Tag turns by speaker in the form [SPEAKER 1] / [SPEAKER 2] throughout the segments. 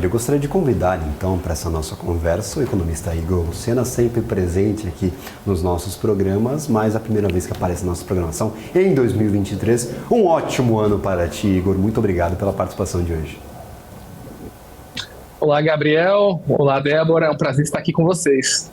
[SPEAKER 1] Eu gostaria de convidar, então, para essa nossa conversa, o economista Igor Lucena, sempre presente aqui nos nossos programas, mas a primeira vez que aparece na nossa programação em 2023. Um ótimo ano para ti, Igor. Muito obrigado pela participação de hoje.
[SPEAKER 2] Olá, Gabriel. Olá, Débora. É um prazer estar aqui com vocês.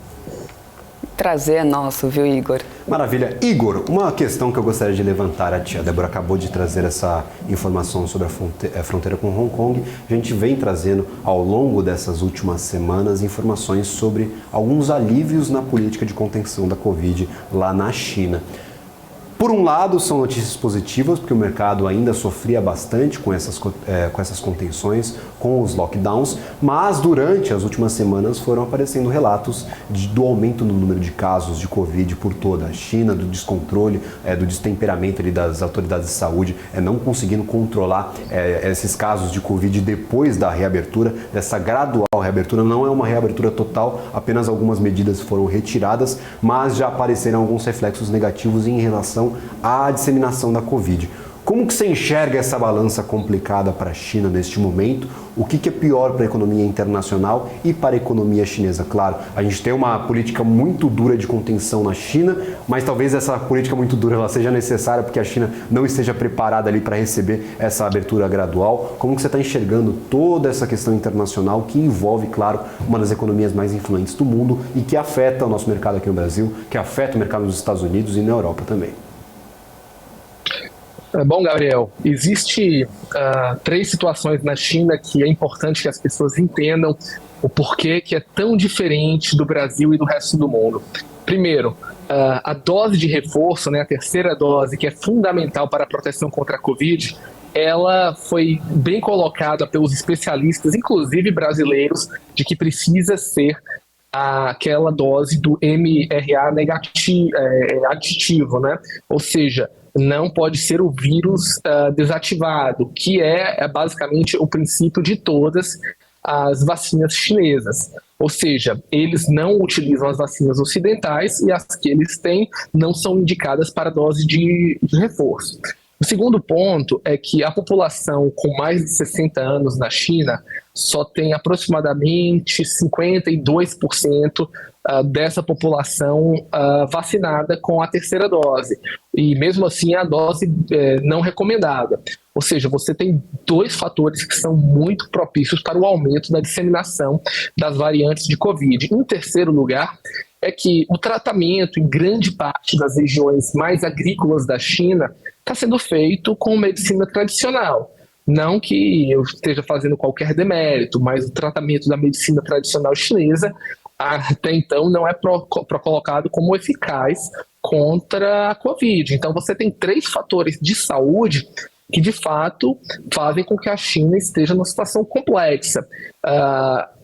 [SPEAKER 3] Prazer é nosso, viu, Igor?
[SPEAKER 1] Maravilha. Igor, uma questão que eu gostaria de levantar a ti. A Débora acabou de trazer essa informação sobre a fronteira com Hong Kong. A gente vem trazendo ao longo dessas últimas semanas informações sobre alguns alívios na política de contenção da Covid lá na China. Por um lado, são notícias positivas, porque o mercado ainda sofria bastante com essas contenções, com os lockdowns, mas durante as últimas semanas foram aparecendo relatos do aumento no número de casos de Covid por toda a China, do descontrole, do destemperamento ali das autoridades de saúde, não conseguindo controlar esses casos de Covid depois da reabertura, dessa gradual reabertura. Não é uma reabertura total, apenas algumas medidas foram retiradas, mas já apareceram alguns reflexos negativos em relação à disseminação da Covid. Como que você enxerga essa balança complicada para a China neste momento? O que é pior para a economia internacional e para a economia chinesa? Claro, a gente tem uma política muito dura de contenção na China, mas talvez essa política muito dura ela seja necessária porque a China não esteja preparada ali para receber essa abertura gradual. Como que você está enxergando toda essa questão internacional que envolve, claro, uma das economias mais influentes do mundo e que afeta o nosso mercado aqui no Brasil, que afeta o mercado nos Estados Unidos e na Europa também?
[SPEAKER 2] Bom, Gabriel, existe 3 situações na China que é importante que as pessoas entendam o porquê que é tão diferente do Brasil e do resto do mundo. Primeiro, a dose de reforço, a terceira dose, que é fundamental para a proteção contra a Covid, ela foi bem colocada pelos especialistas, inclusive brasileiros, de que precisa ser aquela dose do mRNA aditivo, Ou seja, não pode ser o vírus desativado, que é basicamente o princípio de todas as vacinas chinesas. Ou seja, eles não utilizam as vacinas ocidentais e as que eles têm não são indicadas para dose de reforço. O segundo ponto é que a população com mais de 60 anos na China só tem aproximadamente 52% dessa população vacinada com a terceira dose. E mesmo assim a dose não recomendada. Ou seja, você tem 2 fatores que são muito propícios para o aumento da disseminação das variantes de Covid. Em terceiro lugar, é que o tratamento em grande parte das regiões mais agrícolas da China está sendo feito com medicina tradicional. Não que eu esteja fazendo qualquer demérito, mas o tratamento da medicina tradicional chinesa até então não é colocado como eficaz contra a Covid. Então você tem 3 fatores de saúde que de fato fazem com que a China esteja numa situação complexa.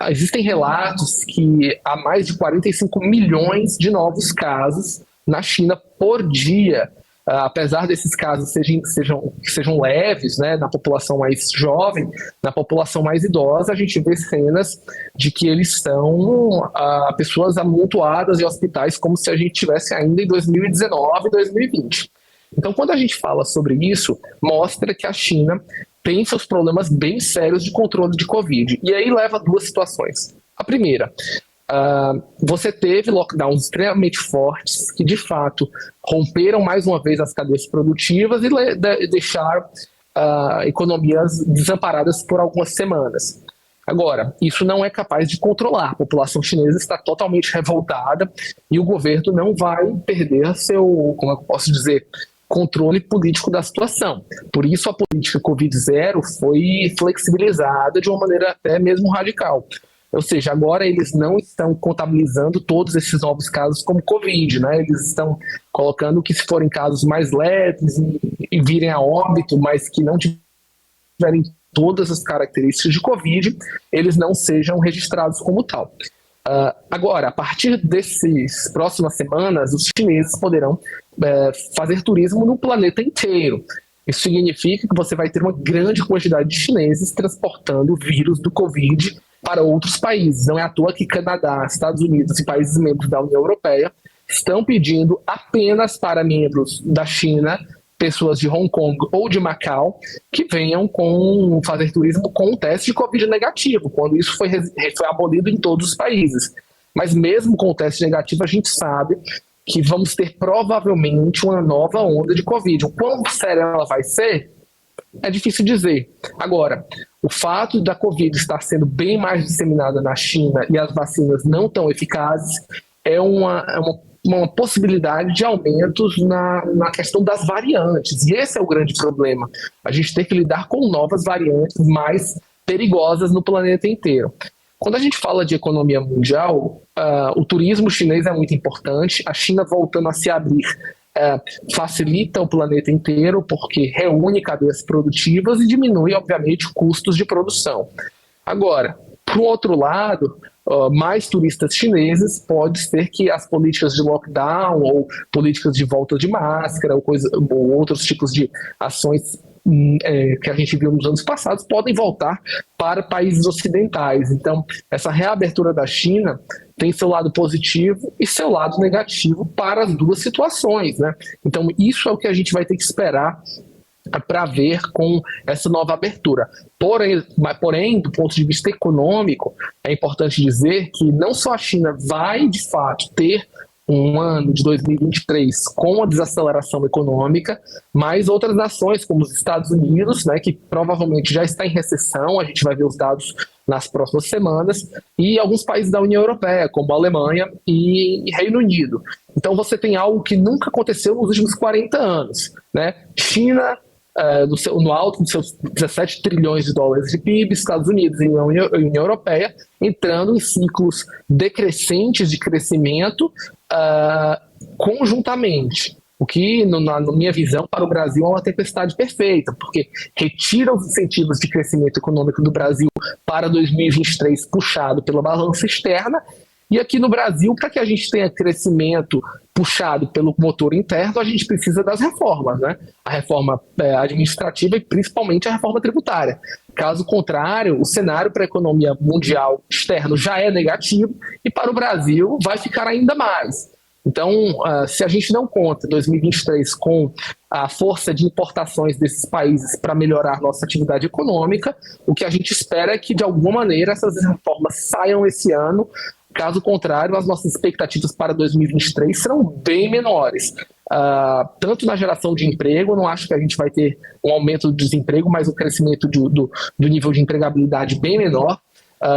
[SPEAKER 2] Existem relatos que há mais de 45 milhões de novos casos na China por dia. Apesar desses casos sejam leves, na população mais jovem, na população mais idosa, a gente vê cenas de que eles estão pessoas amontoadas em hospitais como se a gente estivesse ainda em 2019, 2020. Então, quando a gente fala sobre isso, mostra que a China tem seus problemas bem sérios de controle de Covid. E aí leva a 2 situações. A primeira, você teve lockdowns extremamente fortes que, de fato, romperam mais uma vez as cadeias produtivas e deixaram economias desamparadas por algumas semanas. Agora, isso não é capaz de controlar. A população chinesa está totalmente revoltada e o governo não vai perder seu, como eu posso dizer, controle político da situação. Por isso a política Covid-0 foi flexibilizada de uma maneira até mesmo radical. Ou seja, agora eles não estão contabilizando todos esses novos casos como Covid, Eles estão colocando que se forem casos mais leves e virem a óbito, mas que não tiverem todas as características de Covid, eles não sejam registrados como tal. Agora, a partir dessas próximas semanas, os chineses poderão fazer turismo no planeta inteiro. Isso significa que você vai ter uma grande quantidade de chineses transportando o vírus do Covid para outros países. Não é à toa que Canadá, Estados Unidos e países membros da União Europeia estão pedindo apenas para membros da China pessoas de Hong Kong ou de Macau que venham fazer turismo com um teste de Covid negativo, quando isso foi abolido em todos os países. Mas mesmo com o teste negativo, a gente sabe que vamos ter provavelmente uma nova onda de Covid. O quão séria ela vai ser, é difícil dizer. Agora, o fato da Covid estar sendo bem mais disseminada na China e as vacinas não tão eficazes é uma possibilidade de aumentos na questão das variantes. E esse é o grande problema. A gente tem que lidar com novas variantes mais perigosas no planeta inteiro. Quando a gente fala de economia mundial, o turismo chinês é muito importante. A China voltando a se abrir facilita o planeta inteiro, porque reúne cadeias produtivas e diminui, obviamente, custos de produção. Agora, por outro lado, mais turistas chineses, pode ser que as políticas de lockdown ou políticas de volta de máscara ou outros tipos de ações que a gente viu nos anos passados podem voltar para países ocidentais. Então, essa reabertura da China tem seu lado positivo e seu lado negativo para as duas situações, né? Então, isso é o que a gente vai ter que esperar para ver com essa nova abertura. Porém, do ponto de vista econômico, é importante dizer que não só a China vai, de fato, ter um ano de 2023 com a desaceleração econômica, mas outras nações, como os Estados Unidos, né, que provavelmente já está em recessão, a gente vai ver os dados nas próximas semanas, e alguns países da União Europeia, como a Alemanha e Reino Unido. Então você tem algo que nunca aconteceu nos últimos 40 anos, né? China no alto dos seus 17 trilhões de dólares de PIB, Estados Unidos e União Europeia entrando em ciclos decrescentes de crescimento conjuntamente. O que, na minha visão, para o Brasil é uma tempestade perfeita, porque retira os incentivos de crescimento econômico do Brasil para 2023 puxado pela balança externa. E aqui no Brasil, para que a gente tenha crescimento puxado pelo motor interno, a gente precisa das reformas, né? A reforma administrativa e principalmente a reforma tributária. Caso contrário, o cenário para a economia mundial externo já é negativo e para o Brasil vai ficar ainda mais. Então, se a gente não conta 2023 com a força de importações desses países para melhorar nossa atividade econômica, o que a gente espera é que, de alguma maneira, essas reformas saiam esse ano. Caso contrário, as nossas expectativas para 2023 serão bem menores. Tanto na geração de emprego, não acho que a gente vai ter um aumento do desemprego, mas um crescimento do nível de empregabilidade bem menor.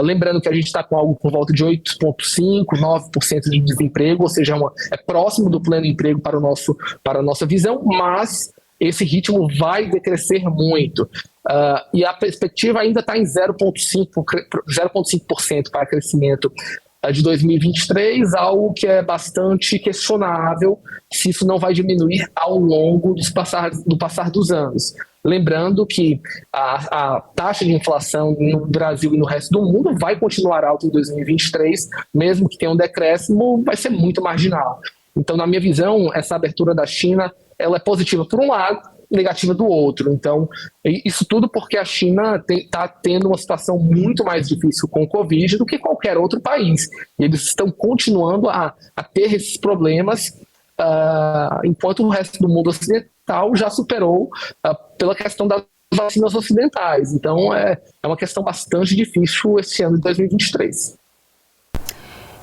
[SPEAKER 2] Lembrando que a gente está com algo por volta de 8,5%, 9% de desemprego, ou seja, é próximo do pleno emprego para a nossa visão, mas esse ritmo vai decrescer muito. E a perspectiva ainda está em 0,5% para crescimento de 2023, algo que é bastante questionável se isso não vai diminuir ao longo do passar dos anos. Lembrando que a taxa de inflação no Brasil e no resto do mundo vai continuar alta em 2023, mesmo que tenha um decréscimo, vai ser muito marginal. Então, na minha visão, essa abertura da China ela é positiva por um lado, negativa do outro. Então, isso tudo porque a China está tendo uma situação muito mais difícil com o Covid do que qualquer outro país. E eles estão continuando a ter esses problemas, enquanto o resto do mundo ocidental já superou pela questão das vacinas ocidentais. Então, é uma questão bastante difícil esse ano de 2023.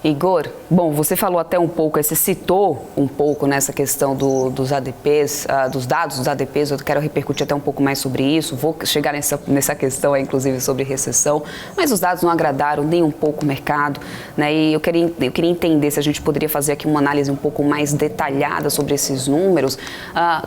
[SPEAKER 3] Igor, bom, você falou até um pouco, você citou um pouco nessa questão dos ADPs, dos dados dos ADPs, eu quero repercutir até um pouco mais sobre isso, vou chegar nessa questão, inclusive, sobre recessão, mas os dados não agradaram nem um pouco o mercado, né? E eu queria entender se a gente poderia fazer aqui uma análise um pouco mais detalhada sobre esses números.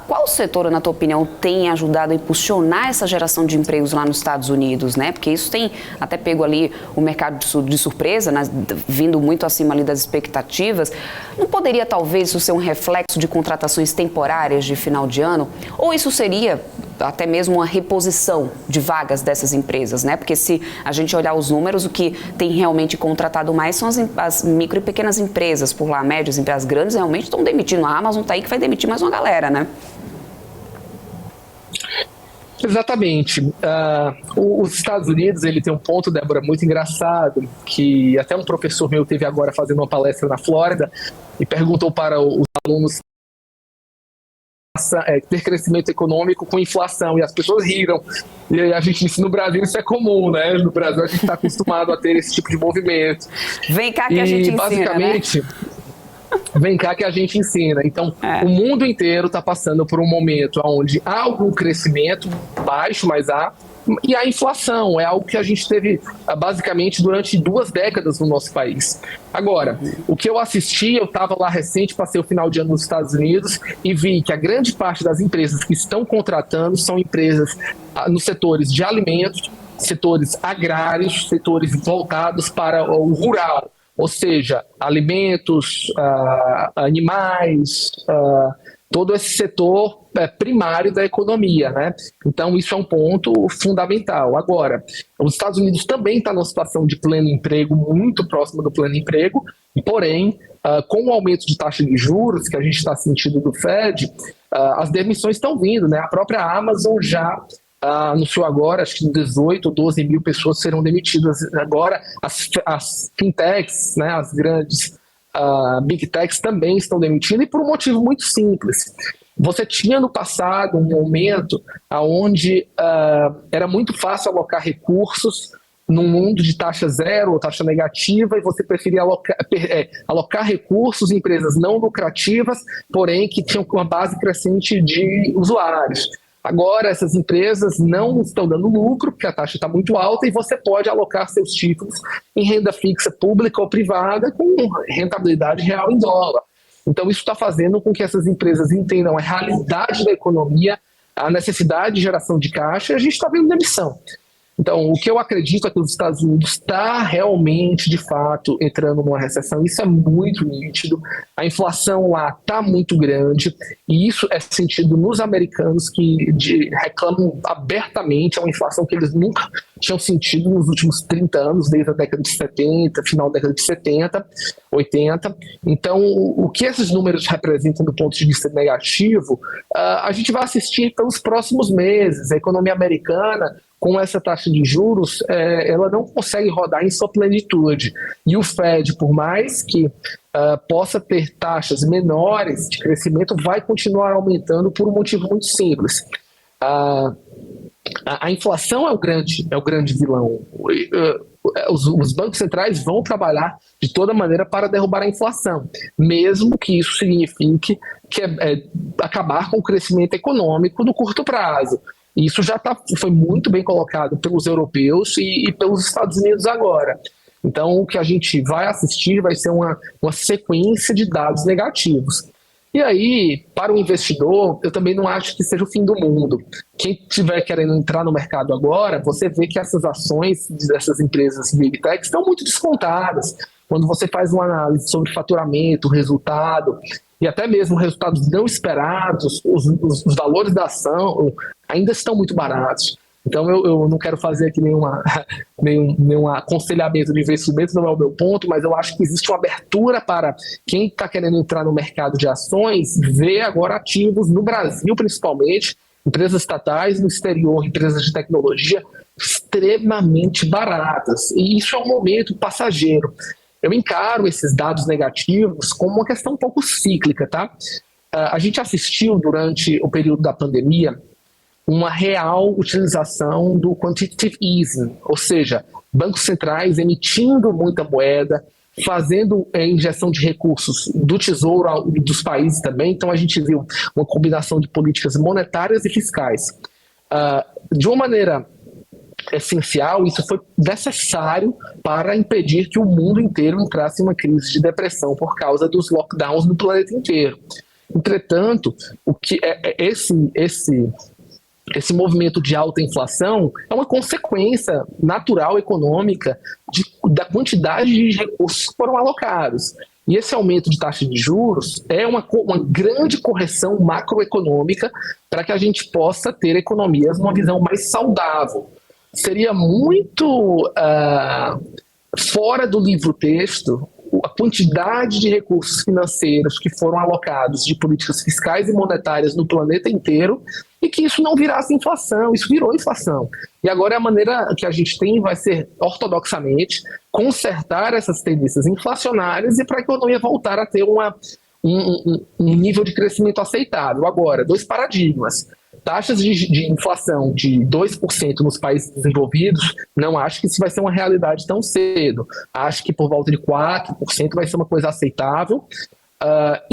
[SPEAKER 3] Qual setor, na tua opinião, tem ajudado a impulsionar essa geração de empregos lá nos Estados Unidos, né? Porque isso tem até pego ali o mercado de surpresa, né? Vindo muito acima ali das expectativas. Não poderia talvez isso ser um reflexo de contratações temporárias de final de ano? Ou isso seria até mesmo uma reposição de vagas dessas empresas, né? Porque se a gente olhar os números, o que tem realmente contratado mais são as micro e pequenas empresas por lá, médias empresas, grandes realmente estão demitindo. A Amazon está aí que vai demitir mais uma galera, né?
[SPEAKER 2] Exatamente. Os Estados Unidos, ele tem um ponto, Débora, muito engraçado, que até um professor meu teve agora fazendo uma palestra na Flórida e perguntou para os alunos ter crescimento econômico com inflação, e as pessoas riram. E a gente disse, no Brasil isso é comum, né? No Brasil a gente está acostumado a ter esse tipo de movimento.
[SPEAKER 3] Vem cá que a gente ensina,
[SPEAKER 2] basicamente,
[SPEAKER 3] né?
[SPEAKER 2] Vem cá que a gente ensina. Então, o mundo inteiro está passando por um momento onde há algum crescimento baixo, mas há. E a inflação é algo que a gente teve basicamente durante 2 décadas no nosso país. Agora, o que eu assisti, eu estava lá recente, passei o final de ano nos Estados Unidos e vi que a grande parte das empresas que estão contratando são empresas nos setores de alimentos, setores agrários, setores voltados para o rural. Ou seja, alimentos, animais, todo esse setor primário da economia, né? Então, isso é um ponto fundamental. Agora, os Estados Unidos também está numa situação de pleno emprego, muito próxima do pleno emprego, porém, com o aumento de taxa de juros que a gente está sentindo do Fed, as demissões estão vindo, né? A própria Amazon já anunciou agora, acho que 18 ou 12 mil pessoas serão demitidas. Agora, as fintechs, né, as grandes big techs também estão demitindo, e por um motivo muito simples. Você tinha no passado um momento onde era muito fácil alocar recursos num mundo de taxa zero ou taxa negativa, e você preferia alocar recursos em empresas não lucrativas, porém que tinham uma base crescente de usuários. Agora, essas empresas não estão dando lucro, porque a taxa está muito alta, e você pode alocar seus títulos em renda fixa pública ou privada com rentabilidade real em dólar. Então, isso está fazendo com que essas empresas entendam a realidade da economia, a necessidade de geração de caixa, e a gente está vendo demissão. Então, o que eu acredito é que os Estados Unidos está realmente, de fato, entrando numa recessão. Isso é muito nítido. A inflação lá está muito grande, e isso é sentido nos americanos, que reclamam abertamente. É uma inflação que eles nunca tinham sentido nos últimos 30 anos, desde a década de 70, final da década de 70, 80. Então, o que esses números representam do ponto de vista negativo, a gente vai assistir pelos próximos meses. A economia americana, com essa taxa de juros, ela não consegue rodar em sua plenitude. E o Fed, por mais que possa ter taxas menores de crescimento, vai continuar aumentando por um motivo muito simples. A inflação é o grande vilão. Os bancos centrais vão trabalhar de toda maneira para derrubar a inflação, mesmo que isso signifique acabar com o crescimento econômico no curto prazo. Isso já foi muito bem colocado pelos europeus e pelos Estados Unidos agora. Então, o que a gente vai assistir vai ser uma sequência de dados negativos. E aí, para o investidor, eu também não acho que seja o fim do mundo. Quem estiver querendo entrar no mercado agora, você vê que essas ações dessas empresas Big Tech estão muito descontadas. Quando você faz uma análise sobre faturamento, resultado, e até mesmo resultados não esperados, os valores da ação ainda estão muito baratos. Então, eu não quero fazer aqui nenhum aconselhamento de investimento, não é o meu ponto, mas eu acho que existe uma abertura para quem está querendo entrar no mercado de ações, ver agora ativos no Brasil, principalmente, empresas estatais, no exterior, empresas de tecnologia extremamente baratas. E isso é um momento passageiro. Eu encaro esses dados negativos como uma questão um pouco cíclica, tá? A gente assistiu durante o período da pandemia uma real utilização do quantitative easing, ou seja, bancos centrais emitindo muita moeda, fazendo injeção de recursos do Tesouro dos países também. Então a gente viu uma combinação de políticas monetárias e fiscais. De uma maneira essencial, isso foi necessário para impedir que o mundo inteiro entrasse em uma crise de depressão por causa dos lockdowns no planeta inteiro. Entretanto, o que esse movimento de alta inflação é uma consequência natural econômica da quantidade de recursos que foram alocados. E esse aumento de taxa de juros é uma grande correção macroeconômica para que a gente possa ter economias numa visão mais saudável. Seria muito fora do livro-texto a quantidade de recursos financeiros que foram alocados de políticas fiscais e monetárias no planeta inteiro e que isso não virasse inflação. Isso virou inflação. E agora a maneira que a gente tem vai ser, ortodoxamente, consertar essas tendências inflacionárias e para a economia voltar a ter um nível de crescimento aceitável. Agora, dois paradigmas. Taxas de inflação de 2% nos países desenvolvidos, não acho que isso vai ser uma realidade tão cedo. Acho que por volta de 4% vai ser uma coisa aceitável.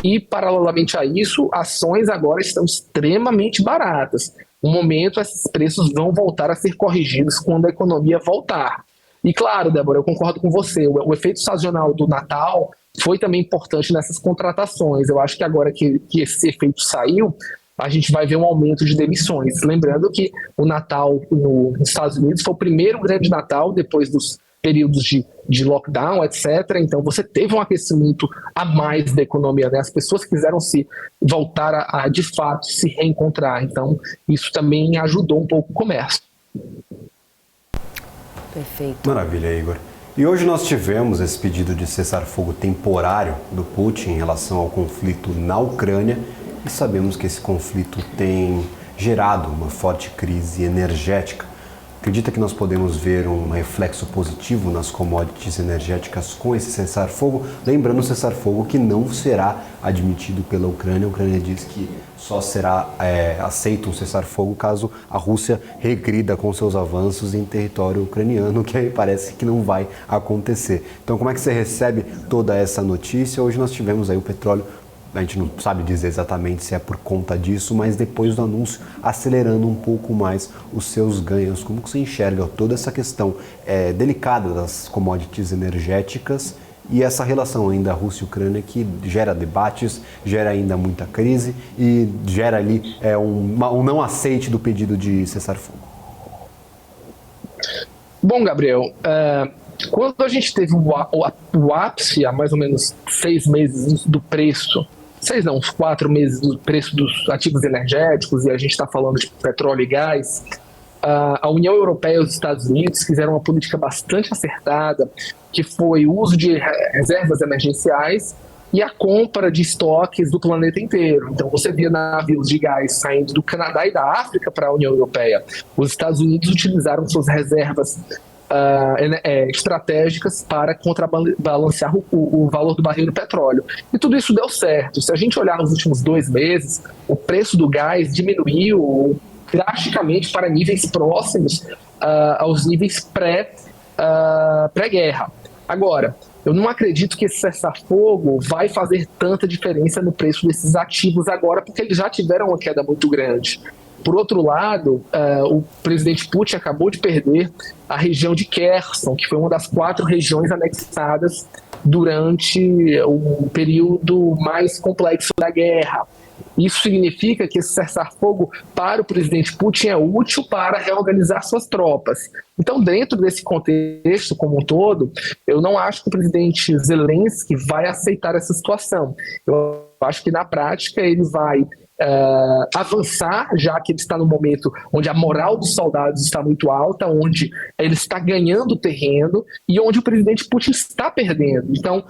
[SPEAKER 2] E, paralelamente a isso, ações agora estão extremamente baratas. No momento, esses preços vão voltar a ser corrigidos quando a economia voltar. E claro, Débora, eu concordo com você, o efeito sazonal do Natal foi também importante nessas contratações. Eu acho que agora que esse efeito saiu, a gente vai ver um aumento de demissões. Lembrando que o Natal nos Estados Unidos foi o primeiro grande Natal depois dos períodos de lockdown, etc. Então você teve um aquecimento a mais da economia, né? As pessoas quiseram se voltar a de fato se reencontrar. Então isso também ajudou um pouco o comércio.
[SPEAKER 3] Perfeito.
[SPEAKER 1] Maravilha, Igor. E hoje nós tivemos esse pedido de cessar-fogo temporário do Putin em relação ao conflito na Ucrânia e sabemos que esse conflito tem gerado uma forte crise energética. Acredita que nós podemos ver um reflexo positivo nas commodities energéticas com esse cessar-fogo? Lembrando o cessar-fogo que não será admitido pela Ucrânia. A Ucrânia diz que só será aceito um cessar-fogo caso a Rússia regrida com seus avanços em território ucraniano, que aí parece que não vai acontecer. Então, como é que você recebe toda essa notícia? Hoje nós tivemos aí o petróleo, a gente não sabe dizer exatamente se é por conta disso, mas depois do anúncio acelerando um pouco mais os seus ganhos. Como que você enxerga toda essa questão delicada das commodities energéticas e essa relação ainda Rússia e Ucrânia que gera debates, gera ainda muita crise e gera ali um não aceite do pedido de cessar-fogo? Bom,
[SPEAKER 2] Gabriel, quando a gente teve o ápice há mais ou menos 6 meses do preço, uns 4 meses do preço dos ativos energéticos, e a gente está falando de petróleo e gás, a União Europeia e os Estados Unidos fizeram uma política bastante acertada, que foi o uso de reservas emergenciais e a compra de estoques do planeta inteiro. Então você via navios de gás saindo do Canadá e da África para a União Europeia. Os Estados Unidos utilizaram suas reservas estratégicas para contrabalancear o valor do barril do petróleo. E tudo isso deu certo. Se a gente olhar nos últimos 2 meses, o preço do gás diminuiu drasticamente para níveis próximos aos níveis pré-guerra. Agora, eu não acredito que esse cessar-fogo vai fazer tanta diferença no preço desses ativos agora, porque eles já tiveram uma queda muito grande. Por outro lado, o presidente Putin acabou de perder a região de Kherson, que foi uma das 4 regiões anexadas durante o período mais complexo da guerra. Isso significa que esse cessar-fogo para o presidente Putin é útil para reorganizar suas tropas. Então, dentro desse contexto como um todo, eu não acho que o presidente Zelensky vai aceitar essa situação. Eu acho que, na prática, ele vai avançar, já que ele está no momento onde a moral dos soldados está muito alta, onde ele está ganhando terreno e onde o presidente Putin está perdendo. Então,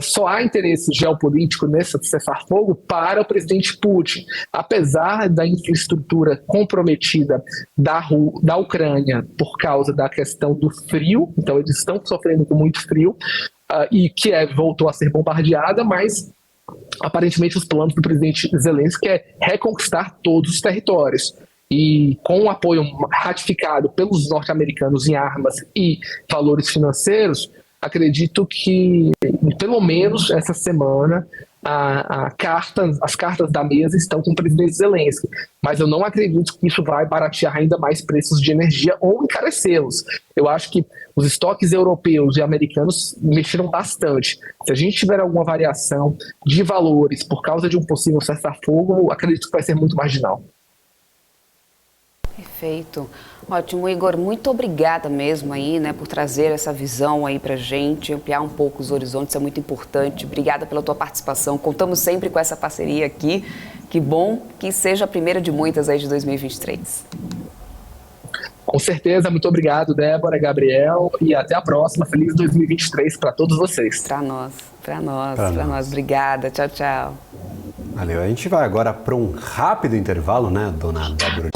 [SPEAKER 2] só há interesse geopolítico nesse cessar-fogo para o presidente Putin. Apesar da infraestrutura comprometida da Ucrânia por causa da questão do frio, então eles estão sofrendo com muito frio, e Kiev voltou a ser bombardeada, mas aparentemente os planos do presidente Zelensky é reconquistar todos os territórios. E com o apoio ratificado pelos norte-americanos em armas e valores financeiros, acredito que, pelo menos essa semana, as cartas da mesa estão com o presidente Zelensky. Mas eu não acredito que isso vai baratear ainda mais preços de energia ou encarecê-los. Eu acho que os estoques europeus e americanos mexeram bastante. Se a gente tiver alguma variação de valores por causa de um possível cessar-fogo, acredito que vai ser muito marginal.
[SPEAKER 3] Perfeito. Ótimo, Igor, muito obrigada mesmo aí, né, por trazer essa visão aí pra gente, ampliar um pouco os horizontes, é muito importante. Obrigada pela tua participação. Contamos sempre com essa parceria aqui. Que bom que seja a primeira de muitas aí de 2023.
[SPEAKER 2] Com certeza, muito obrigado, Débora, Gabriel, e até a próxima. Feliz 2023 para todos vocês.
[SPEAKER 3] Para nós. Obrigada. Tchau, tchau.
[SPEAKER 1] Valeu. A gente vai agora para um rápido intervalo, né, dona Débora?